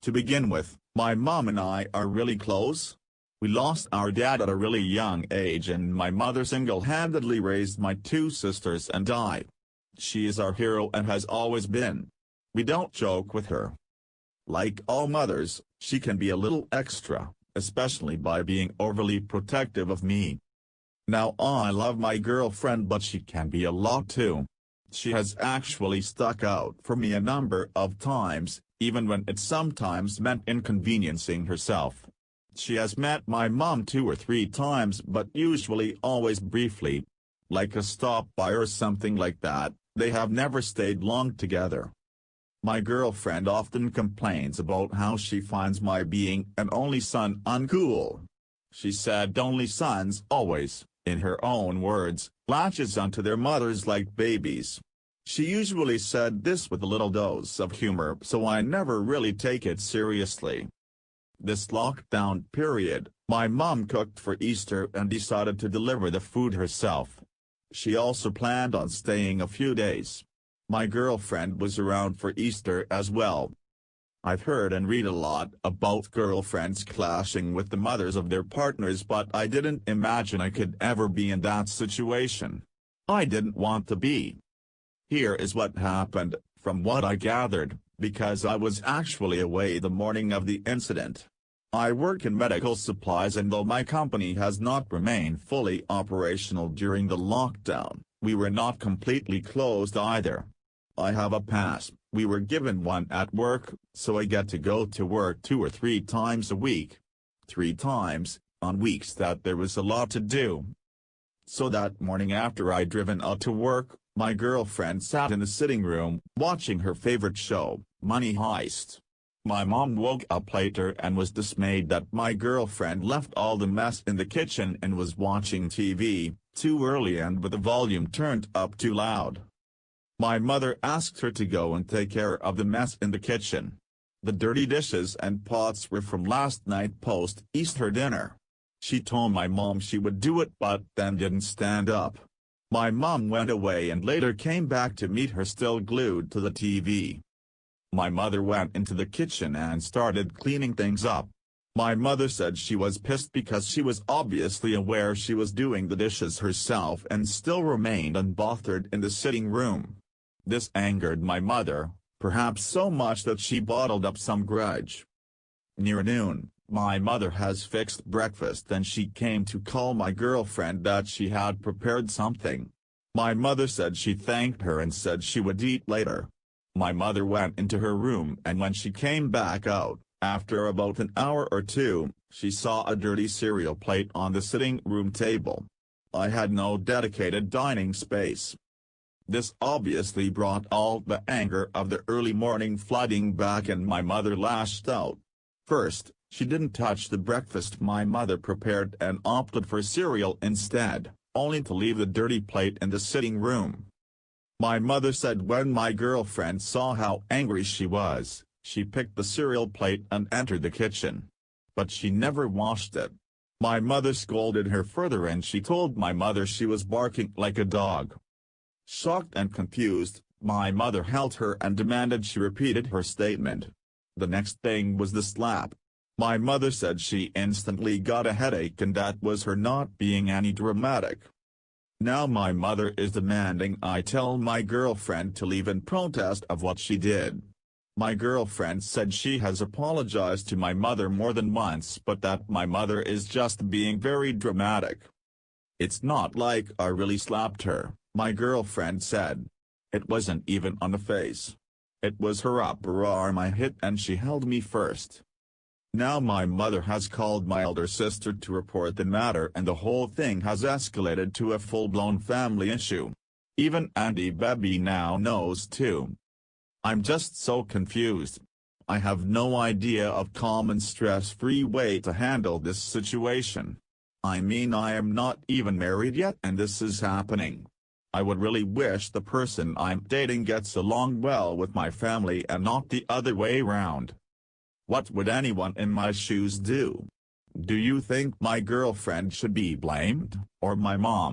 To begin with, my mom and I are really close. We lost our dad at a really young age and my mother single-handedly raised my two sisters and I. She is our hero and has always been. We don't joke with her. Like all mothers, she can be a little extra, especially by being overly protective of me. Now I love my girlfriend but she can be a lot too. She has actually stuck out for me a number of times, even when it sometimes meant inconveniencing herself. She has met my mom 2 or 3 times but usually always briefly. Like a stop-by or something like that. They have never stayed long together. My girlfriend often complains about how she finds my being an only son uncool. She said only sons always, in her own words, latches onto their mothers like babies. She usually said this with a little dose of humor so I never really take it seriously. This lockdown period, my mom cooked for Easter and decided to deliver the food herself. She also planned on staying a few days. My girlfriend was around for Easter as well. I've heard and read a lot about girlfriends clashing with the mothers of their partners but I didn't imagine I could ever be in that situation. I didn't want to be. Here is what happened, from what I gathered, because I was actually away the morning of the incident. I work in medical supplies and though my company has not remained fully operational during the lockdown, we were not completely closed either. I have a pass, we were given one at work, so I get to go to work 2 or 3 times a week. 3 times, on weeks that there was a lot to do. So that morning after I'd driven out to work, my girlfriend sat in the sitting room, watching her favorite show, Money Heist. My mom woke up later and was dismayed that my girlfriend left all the mess in the kitchen and was watching TV, too early and with the volume turned up too loud. My mother asked her to go and take care of the mess in the kitchen. The dirty dishes and pots were from last night post-Easter dinner. She told my mom she would do it but then didn't stand up. My mom went away and later came back to meet her still glued to the TV. My mother went into the kitchen and started cleaning things up. My mother said she was pissed because she was obviously aware she was doing the dishes herself and still remained unbothered in the sitting room. This angered my mother, perhaps so much that she bottled up some grudge. Near noon, my mother has fixed breakfast and she came to call my girlfriend that she had prepared something. My mother said she thanked her and said she would eat later. My mother went into her room and when she came back out, after about an hour or two, she saw a dirty cereal plate on the sitting room table. I had no dedicated dining space. This obviously brought all the anger of the early morning flooding back and my mother lashed out. First, she didn't touch the breakfast my mother prepared and opted for cereal instead, only to leave the dirty plate in the sitting room. My mother said when my girlfriend saw how angry she was, she picked the cereal plate and entered the kitchen. But she never washed it. My mother scolded her further and she told my mother she was barking like a dog. Shocked and confused, my mother held her and demanded she repeated her statement. The next thing was the slap. My mother said she instantly got a headache and that was her not being any dramatic. Now my mother is demanding I tell my girlfriend to leave in protest of what she did. My girlfriend said she has apologized to my mother more than once but that my mother is just being very dramatic. It's not like I really slapped her, my girlfriend said. It wasn't even on the face. It was her upper arm I hit and she held me first. Now my mother has called my elder sister to report the matter and the whole thing has escalated to a full-blown family issue. Even Auntie Baby now knows too. I'm just so confused. I have no idea of calm and stress-free way to handle this situation. I mean I am not even married yet and this is happening. I would really wish the person I'm dating gets along well with my family and not the other way round. What would anyone in my shoes do? Do you think my girlfriend should be blamed, or my mom?